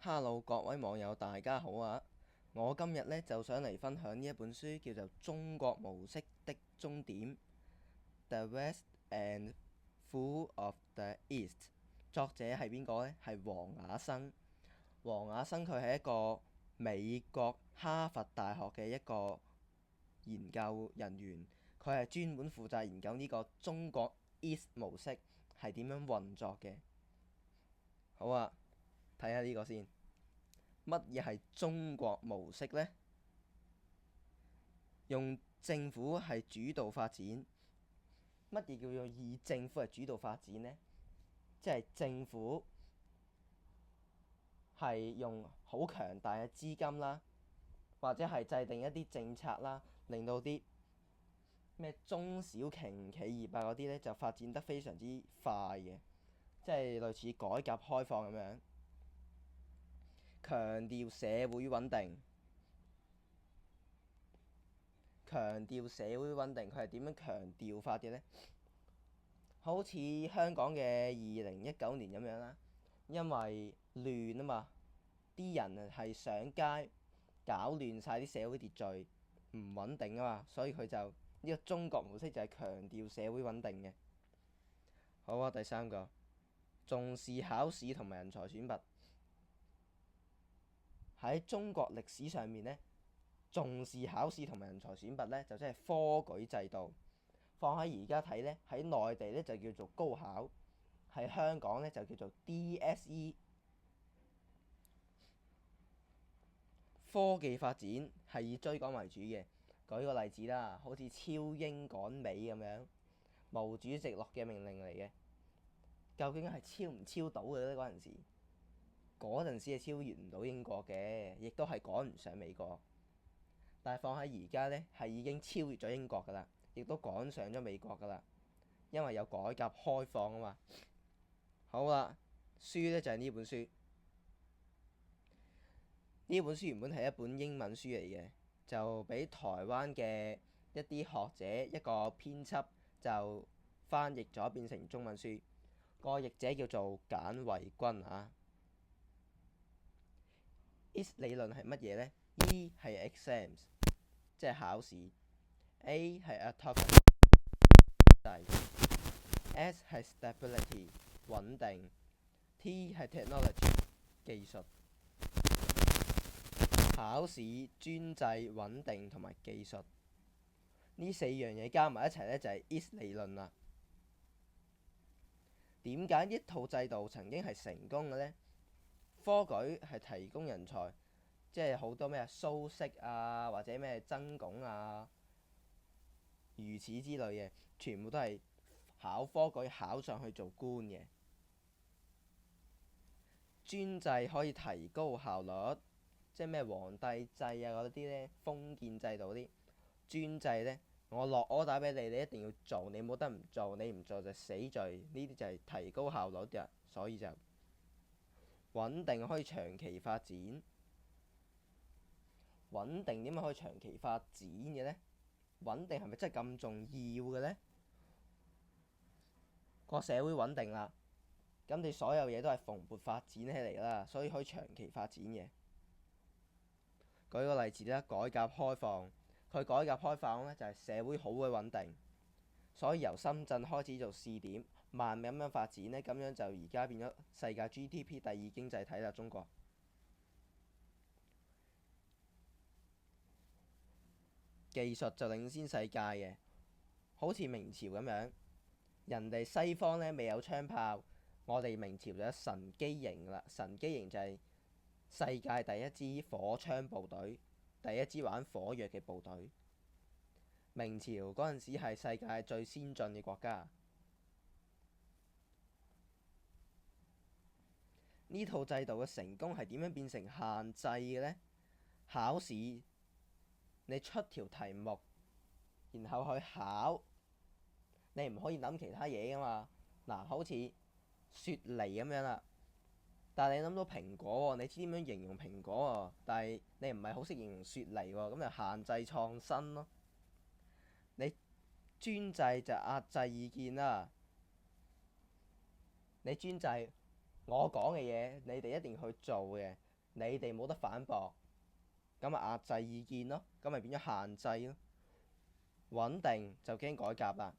Hello，各位網友，大家好啊！我今日呢就想嚟分享呢一本書，叫做《中國模式的終點》（The West and Fall of the East）。作者係邊個呢？係王雅生。王雅生佢係一個美國哈佛大學嘅一個研究人員，佢係專門負責研究呢個中國 East 模式係點樣運作嘅。好啊，睇下呢個先。乜嘢係中國模式呢？用政府係主導發展。乜嘢叫做以政府係主導發展呢？即係政府係用好強大嘅資金啦，或者係制定一啲政策啦，令到啲咩中小型企業啊嗰啲呢就發展得非常之快嘅，即係類似改革開放咁樣。強調社會穩定，佢係點樣強調法嘅呢？好似香港嘅2019年咁樣啦，因為亂啊嘛，啲人係上街搞亂晒啲社會秩序，唔穩定啊嘛，所以佢就呢個中國模式就係強調社會穩定嘅。好啊，第三個，重視考試同埋人才選拔。喺中國歷史上面呢，重視考試同埋人才選拔呢，就即係科舉制度。放喺而家睇呢，喺內地呢就叫做高考，喺香港呢就叫做 DSE。科技發展係以追趕為主嘅。舉個例子啦，好似超英趕美咁樣，毛主席落嘅命令嚟嘅。究竟係超唔超到嘅呢？嗰陣時係超越唔到英國嘅，亦都係趕唔上美國。但係放喺而家呢，係已經超越咗英國㗎啦，亦都趕上咗美國㗎啦，因為有改革開放啊嘛。好啦，書呢就係呢本書。呢本書原本係一本英文書嚟嘅，就俾台灣嘅一啲學者一個編輯就翻譯咗變成中文書。個譯者叫做簡惠君啊。IS 理論係乜嘢呢？ E 係 exams， 即係考試。A 係 autocracy，S 係 stability 穩定。T 係 technology 技術。考試、專制、穩定同埋技術呢四樣嘢加埋一齊呢，就係 IS 理論啦。點解呢套制度曾經係成功嘅呢？科舉係提供人才，即係好多咩蘇軾啊，或者咩曾鞏啊，如此之類嘅，全部都係考科舉考上去做官嘅。專制可以提高效率，即係咩皇帝制啊嗰啲呢，封建制度啲。專制呢，我落 order 俾你，你一定要做，你冇得唔做，你唔做就死罪。呢啲就係提高效率嘅，所以就穩定可以長期發展。穩定點樣可以長期發展嘅呢？穩定係咪真係咁重要嘅呢？個社會穩定啦，咁你所有嘢都係蓬勃發展起嚟啦，所以可以長期發展嘅。舉個例子啦，改革開放，佢改革開放呢就係社會好鬼穩定，所以由深圳開始做試點，慢慢咁樣發展呢，咁樣就而家變咗世界 GDP 第二經濟體啦，中國。技術就領先世界嘅，好似明朝咁樣，人哋西方呢未有槍炮，我哋明朝就有神機營啦。神機營就係世界第一支火槍部隊，第一支玩火藥嘅部隊。明朝嗰陣時係世界最先進嘅國家。呢套制度嘅成功係點樣變成限制嘅呢？考試，你出條題目，然後去考，你唔可以諗其他嘢噶嘛。嗱，好似雪梨咁樣啦，但係你諗到蘋果喎，你知點樣形容蘋果喎，但係你唔係好識形容雪梨喎，咁就限制創新咯。你專制就壓制意見啦。你專制，我講嘅嘢你哋一定要去做嘅，你哋冇得反駁，咁咪壓制意見咯，咁咪變咗限制咯。穩定就驚改革啦。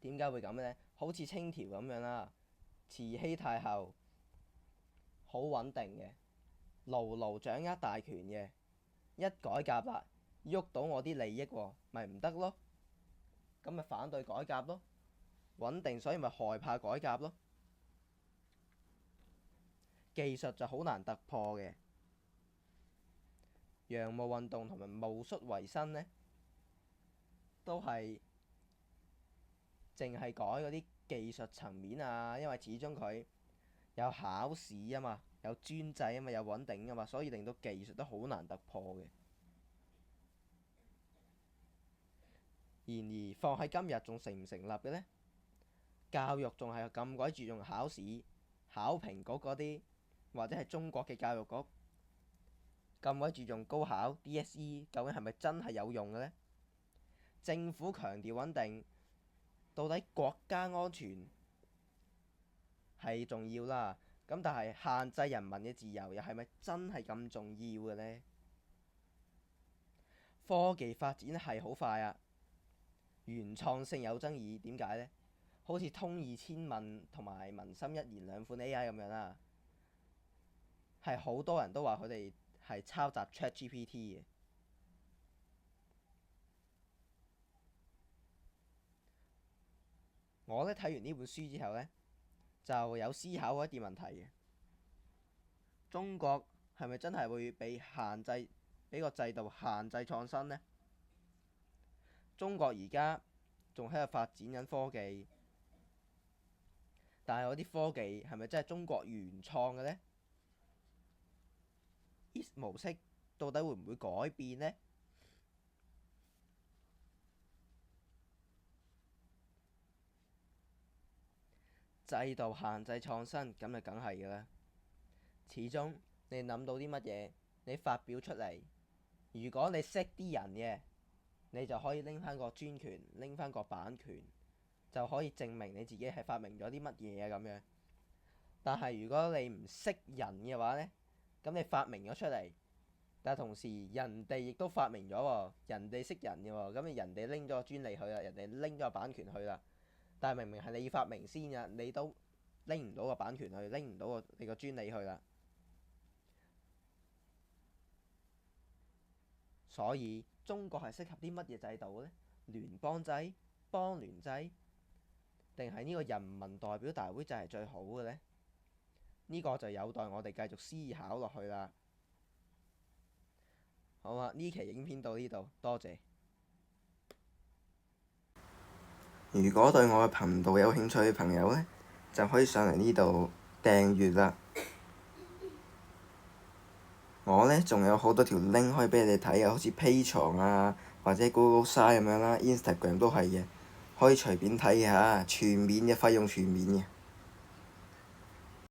點解會咁呢？好似清朝咁樣啦，慈禧太后好穩定嘅，牢牢掌握大權嘅，一改革啦，喐到我啲利益喎，咪唔得咯。咁咪反對改革咯。穩定所以咪害怕改革咯。技術就好難突破嘅。洋務運動同埋戊戌維新呢，都係淨係改嗰啲技術層面啊，因為始終佢有考試啊嘛，有專制啊嘛，有穩定啊嘛，所以令到技術都好難突破嘅。然而放喺今日仲成唔成立嘅呢？教育仲係咁鬼注重考試、考評局嗰啲，或者係中國嘅教育局咁鬼注重高考 DSE， 究竟係咪真係有用嘅呢？政府強調穩定，到底國家安全係重要啦，咁但係限制人民嘅自由又係咪真係咁重要嘅呢？科技發展係好快啊，原創性有爭議，點解呢？好似通義千問同埋文心一言兩款 AI 咁樣啦，係好多人都話佢哋係抄襲 ChatGPT 嘅。我呢睇完呢本書之後呢，就有思考過一啲問題嘅。中國係咪真係會被限制，俾個制度限制創新呢？中國而家仲喺度發展緊科技，但係嗰啲科技係咪真係中國原創嘅呢？呢模式到底會唔會改變呢？制度限制創新，咁就梗係嘅啦。始終你諗到啲乜嘢，你發表出嚟，如果你識啲人嘅，你就可以拎翻個專權，拎翻個版權，就可以證明你自己係發明咗啲乜嘢啊咁樣。但係如果你唔識人嘅話呢，咁你發明咗出嚟，但係同時人哋亦都發明咗喎，人哋識人嘅喎，咁人哋拎咗個專利去啦，人哋拎咗個版權去啦，但係明明係你發明先㗎，你都拎唔到個版權去，拎唔到你個專利去啦。所以中國係適合啲乜嘢制度呢？聯邦制、邦聯制，定係呢個人民代表大會制係最好嘅呢？呢個就有待我哋繼續思考落去啦。好啊，呢期影片到呢度，多謝。如果對我嘅頻道有興趣嘅朋友呢，就可以上嚟呢度訂閱啦。我呢仲有好多條 link 可以俾你哋睇啊，好似 Patreon 啊，或者 Google Site 咁樣啦，Instagram 都係嘅，可以隨便睇嘅嚇，全免嘅，費用全免嘅。